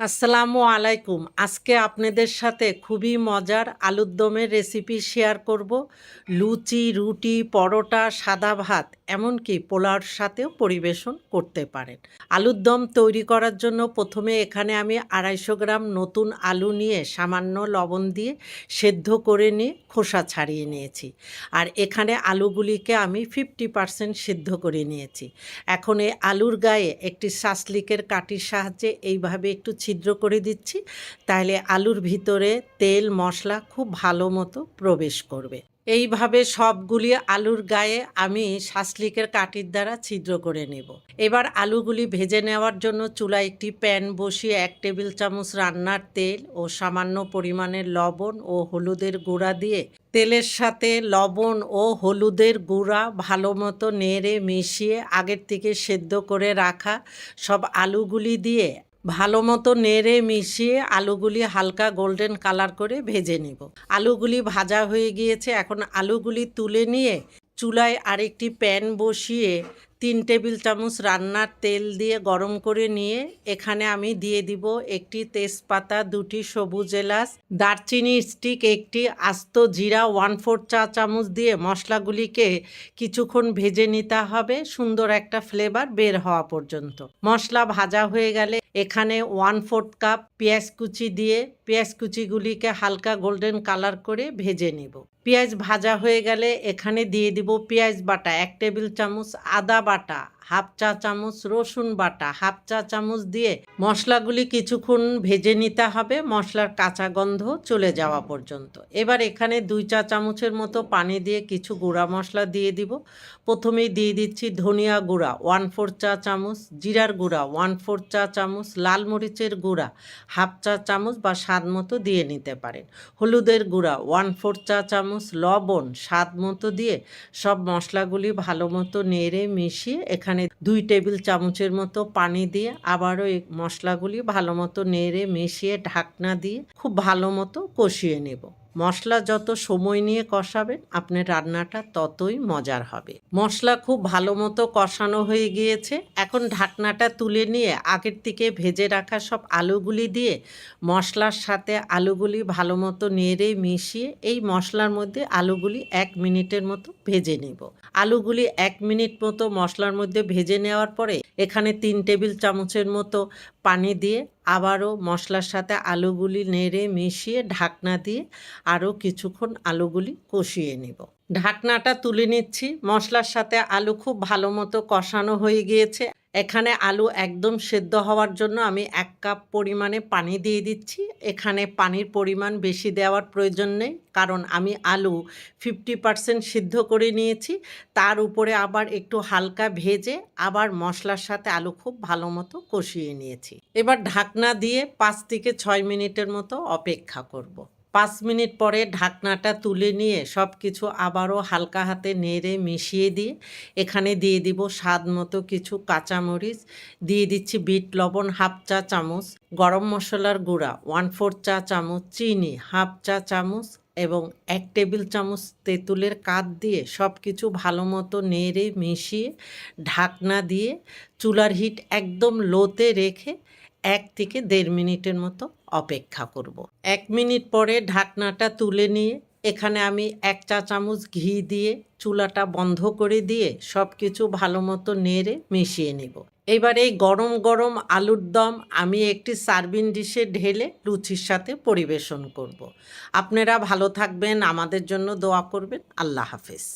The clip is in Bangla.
আসসালামু আলাইকুম। আজকে আপনাদের সাথে খুবই মজার আলুর দমের রেসিপি শেয়ার করব। লুচি, রুটি, পরোটা, সাদা ভাত এমনকি পোলাওর সাথেও পরিবেশন করতে পারেন। আলুর দম তৈরি করার জন্য প্রথমে এখানে আমি ২৫০ গ্রাম নতুন আলু নিয়ে সামান্য লবণ দিয়ে সেদ্ধ করে নিয়ে খোসা ছাড়িয়ে নিয়েছি। আর এখানে আলুগুলিকে আমি 50% সিদ্ধ করে নিয়েছি। এখন এই আলুর গায়ে একটি শাসলিকের কাঠির সাহায্যে এইভাবে একটু ছিদ্র করে দিচ্ছি, তাহলে আলুর ভিতরে তেল মশলা খুব ভালো মতো প্রবেশ করবে। এইভাবে সবগুলি আলুর গায়ে আমি শাসলিকের কাঠির দ্বারা ছিদ্র করে নেব। এবার আলুগুলি ভেজে নেওয়ার জন্য চুলায় একটি প্যান বসিয়ে 1 টেবিল চামচ রান্নার তেল ও সামান্য পরিমাণের লবণ ও হলুদের গুঁড়া দিয়ে তেলের সাথে লবণ ও হলুদের গুঁড়া ভালো মতো নেড়ে মিশিয়ে আগের থেকে সেদ্ধ করে রাখা সব আলুগুলি দিয়ে ভালো মতো নেড়ে মিশিয়ে আলুগুলি হালকা গোল্ডেন কালার করে ভেজে নিব। আলুগুলি ভাজা হয়ে গিয়েছে। এখন আলুগুলি তুলে নিয়ে চুলায় আরেকটি প্যান বসিয়ে 3 টেবিল চামচ রান্নার তেল দিয়ে গরম করে নিয়ে এখানে আমি দিয়ে দিব একটি তেজপাতা, 2টি সবুজ এলাচ, দারচিনি স্টিক একটি, আস্ত জিরা 1/4 চা চামচ দিয়ে মশলাগুলিকে কিছুক্ষণ ভেজে নিতে হবে, সুন্দর একটা ফ্লেভার বের হওয়া পর্যন্ত। মশলা ভাজা হয়ে গেলে এখানে 1/4 কাপ পেঁয়াজ কুচি দিয়ে পেঁয়াজ কুচিগুলিকে হালকা গোল্ডেন কালার করে ভেজে নিব। পেঁয়াজ ভাজা হয়ে গেলে এখানে দিয়ে দিব পেঁয়াজ বাটা 1 টেবিল চামচ, আদা বাটা 1/2 চা চামচ, রসুন বাটা 1/2 চা চামচ দিয়ে মশলাগুলি কিছুক্ষণ ভেজে নিতে হবে, মশলার কাঁচা গন্ধ চলে যাওয়া পর্যন্ত। এবার এখানে 2 চা চামচের মতো পানি দিয়ে কিছু গুঁড়া মশলা দিয়ে দিব। প্রথমেই দিয়ে দিচ্ছি ধনিয়া গুঁড়া 1/4 চা চামচ, জিরার গুঁড়া 1/4 চা চামচ, লাল মরিচের গুঁড়া 1/2 চা চামচ বা স্বাদ মতো দিয়ে নিতে পারেন, হলুদের গুঁড়া 1/4 চা চামচ, লবণ স্বাদ মতো দিয়ে সব মশলাগুলি ভালো মতো নেড়ে মিশিয়ে এখানে 2 টেবিল চামচের মতো পানি দিয়ে আবারও এই মশলাগুলি ভালো মতো নেড়ে মিশিয়ে ঢাকনা দিয়ে খুব ভালো মতো কষিয়ে নেব। মশলা যত সময় নিয়ে কষাবেন আপনার রান্নাটা ততই মজার হবে। মশলা খুব ভালো মতো কষানো হয়ে গিয়েছে। এখন ঢাকনাটা তুলে নিয়ে আগের থেকে ভেজে রাখা সব আলুগুলি দিয়ে মশলার সাথে আলুগুলি ভালো মতো নেড়ে মিশিয়ে এই মশলার মধ্যে আলুগুলি 1 মিনিটের মতো ভেজে নেব। আলুগুলি 1 মিনিট মতো মশলার মধ্যে ভেজে নেওয়ার পরে এখানে 3 টেবিল চামচের মতো পানি দিয়ে আবারও মশলার সাথে আলুগুলি নেড়ে মিশিয়ে ঢাকনা দিয়ে আরও কিছুক্ষণ আলুগুলি কষিয়ে নেব। ঢাকনাটা তুলে নিচ্ছি। মশলার সাথে আলু খুব ভালো মতো কষানো হয়ে গিয়েছে। এখানে আলু একদম সেদ্ধ হওয়ার জন্য আমি 1 কাপ পরিমাণে পানি দিয়ে দিচ্ছি। এখানে পানির পরিমাণ বেশি দেওয়ার প্রয়োজন নেই, কারণ আমি আলু 50% সিদ্ধ করে নিয়েছি। তার উপরে আবার একটু হালকা ভেজে আবার মশলার সাথে আলু খুব ভালো মতো কষিয়ে নিয়েছি। এবার ঢাকনা দিয়ে 5 থেকে 6 মিনিটের মতো অপেক্ষা করব। 5 মিনিট পরে ঢাকনাটা তুলে নিয়ে সব কিছু আবারও হালকা হাতে নেড়ে মিশিয়ে দিয়ে এখানে দিয়ে দিব স্বাদ মতো কিছু কাঁচামরিচ, দিয়ে দিচ্ছি বিট লবণ 1/2 চা চামচ, গরম মশলার গুঁড়া 1/4 চা চামচ, চিনি 1/2 চা চামচ এবং 1 টেবিল চামচ তেঁতুলের কাঠ দিয়ে সব কিছু ভালো মতো নেড়ে মিশিয়ে ঢাকনা দিয়ে চুলার হিট একদম লোতে রেখে 1 থেকে 1.5 মিনিটের মতো অপেক্ষা করব। 1 মিনিট পরে ঢাকনাটা তুলে নিয়ে এখানে আমি 1 চা চামচ ঘি দিয়ে চুলাটা বন্ধ করে দিয়ে সব কিছু ভালো মতো নেড়ে মিশিয়ে নেব। এবার এই গরম গরম আলুর দম আমি একটি সার্ভিং ডিশে ঢেলে লুচির সাথে পরিবেশন করব। আপনারা ভালো থাকবেন, আমাদের জন্য দোয়া করবেন। আল্লাহ হাফেজ।